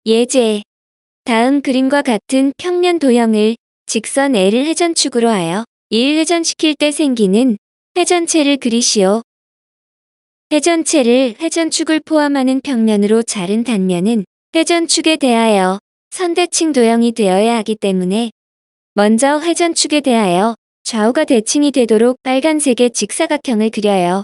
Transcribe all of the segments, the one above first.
예제. 다음 그림과 같은 평면 도형을 직선 L을 회전축으로 하여 1 회전시킬 때 생기는 회전체를 그리시오. 회전체를 회전축을 포함하는 평면으로 자른 단면은 회전축에 대하여 선대칭 도형이 되어야 하기 때문에 먼저 회전축에 대하여 좌우가 대칭이 되도록 빨간색의 직사각형을 그려요.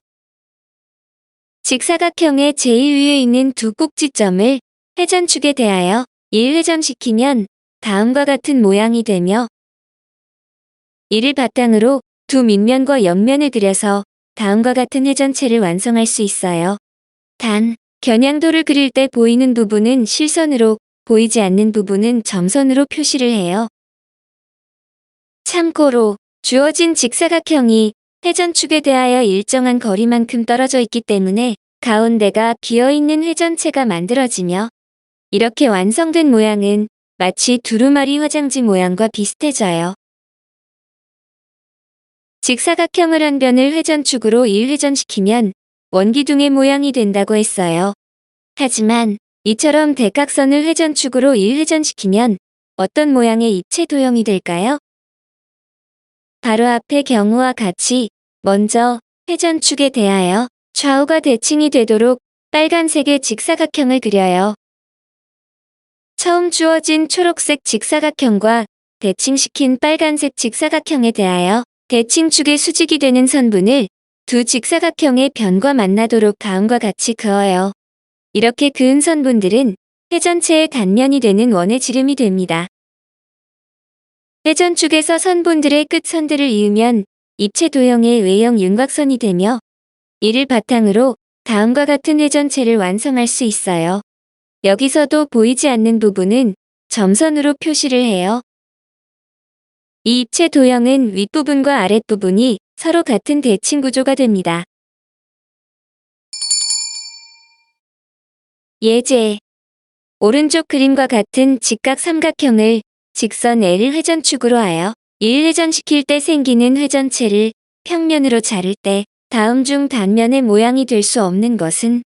직사각형의 제일 위에 있는 두 꼭지점을 회전축에 대하여 1회전시키면 다음과 같은 모양이 되며, 이를 바탕으로 두 밑면과 옆면을 그려서 다음과 같은 회전체를 완성할 수 있어요. 단, 겨냥도를 그릴 때 보이는 부분은 실선으로, 보이지 않는 부분은 점선으로 표시를 해요. 참고로 주어진 직사각형이 회전축에 대하여 일정한 거리만큼 떨어져 있기 때문에 가운데가 비어있는 회전체가 만들어지며, 이렇게 완성된 모양은 마치 두루마리 화장지 모양과 비슷해져요. 직사각형을 한 변을 회전축으로 1회전시키면 원기둥의 모양이 된다고 했어요. 하지만 이처럼 대각선을 회전축으로 1회전시키면 어떤 모양의 입체 도형이 될까요? 바로 앞의 경우와 같이 먼저 회전축에 대하여 좌우가 대칭이 되도록 빨간색의 직사각형을 그려요. 처음 주어진 초록색 직사각형과 대칭시킨 빨간색 직사각형에 대하여 대칭축의 수직이 되는 선분을 두 직사각형의 변과 만나도록 다음과 같이 그어요. 이렇게 그은 선분들은 회전체의 단면이 되는 원의 지름이 됩니다. 회전축에서 선분들의 끝선들을 이으면 입체 도형의 외형 윤곽선이 되며, 이를 바탕으로 다음과 같은 회전체를 완성할 수 있어요. 여기서도 보이지 않는 부분은 점선으로 표시를 해요. 이 입체 도형은 윗부분과 아랫부분이 서로 같은 대칭 구조가 됩니다. 예제. 오른쪽 그림과 같은 직각 삼각형을 직선 L을 회전축으로 하여 1회전시킬 때 생기는 회전체를 평면으로 자를 때 다음 중 단면의 모양이 될 수 없는 것은?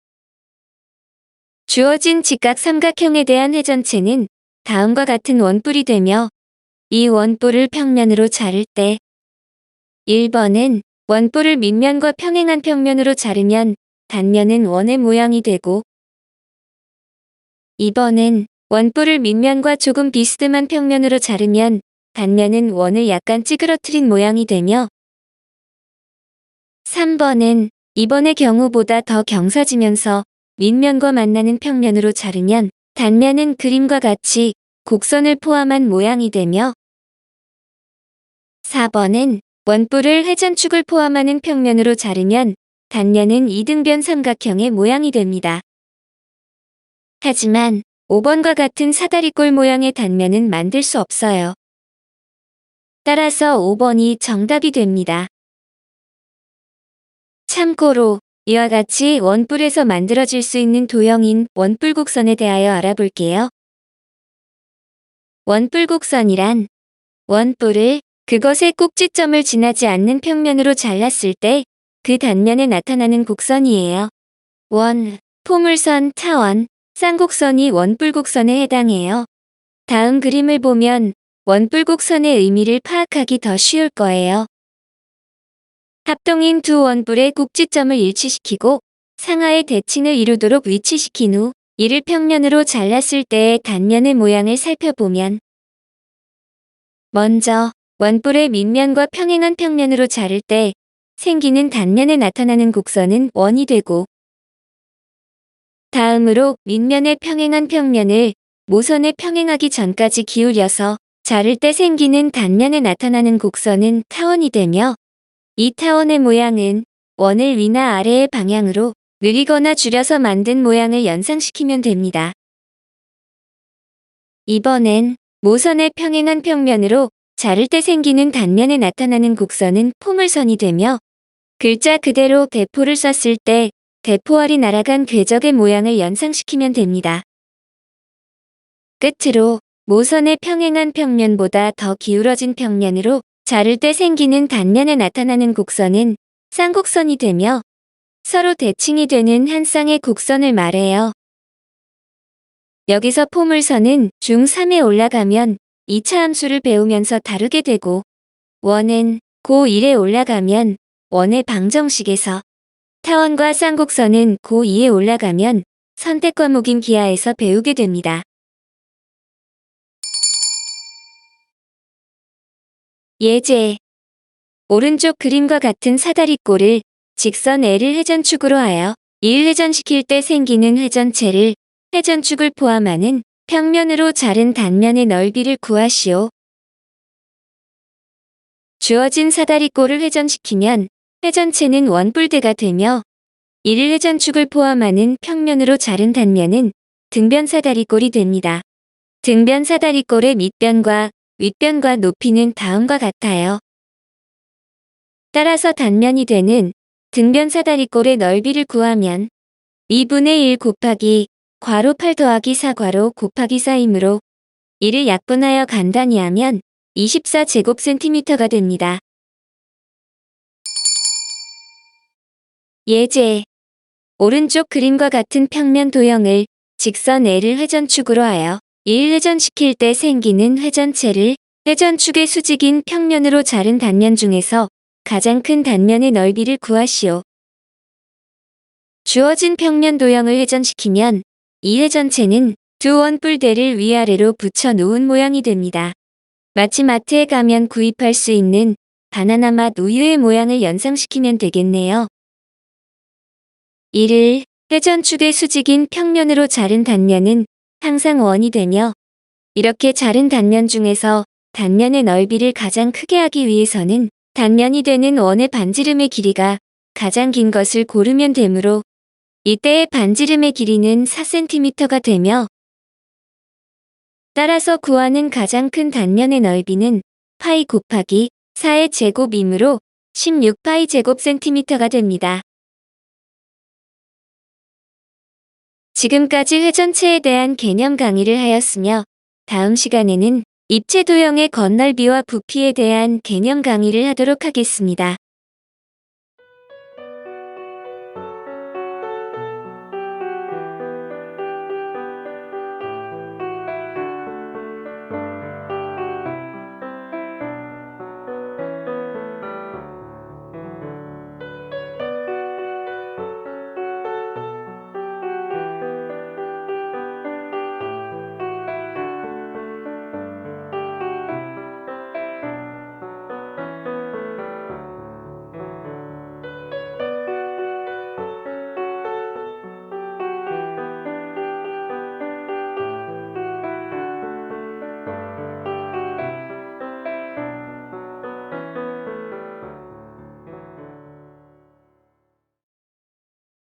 주어진 직각 삼각형에 대한 회전체는 다음과 같은 원뿔이 되며, 이 원뿔을 평면으로 자를 때 1번은 원뿔을 밑면과 평행한 평면으로 자르면 단면은 원의 모양이 되고, 2번은 원뿔을 밑면과 조금 비스듬한 평면으로 자르면 단면은 원을 약간 찌그러뜨린 모양이 되며, 3번은 2번의 경우보다 더 경사지면서 밑면과 만나는 평면으로 자르면 단면은 그림과 같이 곡선을 포함한 모양이 되며, 4번은 원뿔을 회전축을 포함하는 평면으로 자르면 단면은 이등변 삼각형의 모양이 됩니다. 하지만 5번과 같은 사다리꼴 모양의 단면은 만들 수 없어요. 따라서 5번이 정답이 됩니다. 참고로 이와 같이 원뿔에서 만들어질 수 있는 도형인 원뿔곡선에 대하여 알아볼게요. 원뿔곡선이란 원뿔을 그것의 꼭지점을 지나지 않는 평면으로 잘랐을 때 그 단면에 나타나는 곡선이에요. 원, 포물선, 타원, 쌍곡선이 원뿔곡선에 해당해요. 다음 그림을 보면 원뿔곡선의 의미를 파악하기 더 쉬울 거예요. 합동인 두 원뿔의 꼭지점을 일치시키고 상하의 대칭을 이루도록 위치시킨 후 이를 평면으로 잘랐을 때의 단면의 모양을 살펴보면, 먼저 원뿔의 밑면과 평행한 평면으로 자를 때 생기는 단면에 나타나는 곡선은 원이 되고, 다음으로 밑면의 평행한 평면을 모선에 평행하기 전까지 기울여서 자를 때 생기는 단면에 나타나는 곡선은 타원이 되며, 이 타원의 모양은 원을 위나 아래의 방향으로 늘리거나 줄여서 만든 모양을 연상시키면 됩니다. 이번엔 모선의 평행한 평면으로 자를 때 생기는 단면에 나타나는 곡선은 포물선이 되며, 글자 그대로 대포를 쐈을 때 대포알이 날아간 궤적의 모양을 연상시키면 됩니다. 끝으로 모선의 평행한 평면보다 더 기울어진 평면으로 자를 때 생기는 단면에 나타나는 곡선은 쌍곡선이 되며, 서로 대칭이 되는 한 쌍의 곡선을 말해요. 여기서 포물선은 중3에 올라가면 2차 함수를 배우면서 다루게 되고, 원은 고1에 올라가면 원의 방정식에서, 타원과 쌍곡선은 고2에 올라가면 선택 과목인 기하에서 배우게 됩니다. 예제. 오른쪽 그림과 같은 사다리꼴을 직선 L을 회전축으로 하여 1 회전시킬 때 생기는 회전체를 회전축을 포함하는 평면으로 자른 단면의 넓이를 구하시오. 주어진 사다리꼴을 회전시키면 회전체는 원뿔대가 되며 1 회전축을 포함하는 평면으로 자른 단면은 등변 사다리꼴이 됩니다. 등변 사다리꼴의 밑변과 윗변과 높이는 다음과 같아요. 따라서 단면이 되는 등변 사다리꼴의 넓이를 구하면 2분의 1 곱하기 괄호 8 더하기 4 괄호 곱하기 4이므로 이를 약분하여 간단히 하면 24제곱센티미터가 됩니다. 예제. 오른쪽 그림과 같은 평면 도형을 직선 L을 회전축으로 하여 1 회전시킬 때 생기는 회전체를 회전축의 수직인 평면으로 자른 단면 중에서 가장 큰 단면의 넓이를 구하시오. 주어진 평면 도형을 회전시키면 이 회전체는 두 원뿔대를 위아래로 붙여 놓은 모양이 됩니다. 마치 마트에 가면 구입할 수 있는 바나나 맛 우유의 모양을 연상시키면 되겠네요. 이를 회전축의 수직인 평면으로 자른 단면은 항상 원이 되며, 이렇게 자른 단면 중에서 단면의 넓이를 가장 크게 하기 위해서는 단면이 되는 원의 반지름의 길이가 가장 긴 것을 고르면 되므로 이때의 반지름의 길이는 4cm가 되며, 따라서 구하는 가장 큰 단면의 넓이는 파이 곱하기 4의 제곱이므로 16파이 제곱센티미터가 됩니다. 지금까지 회전체에 대한 개념 강의를 하였으며, 다음 시간에는 입체 도형의 건널비와 부피에 대한 개념 강의를 하도록 하겠습니다.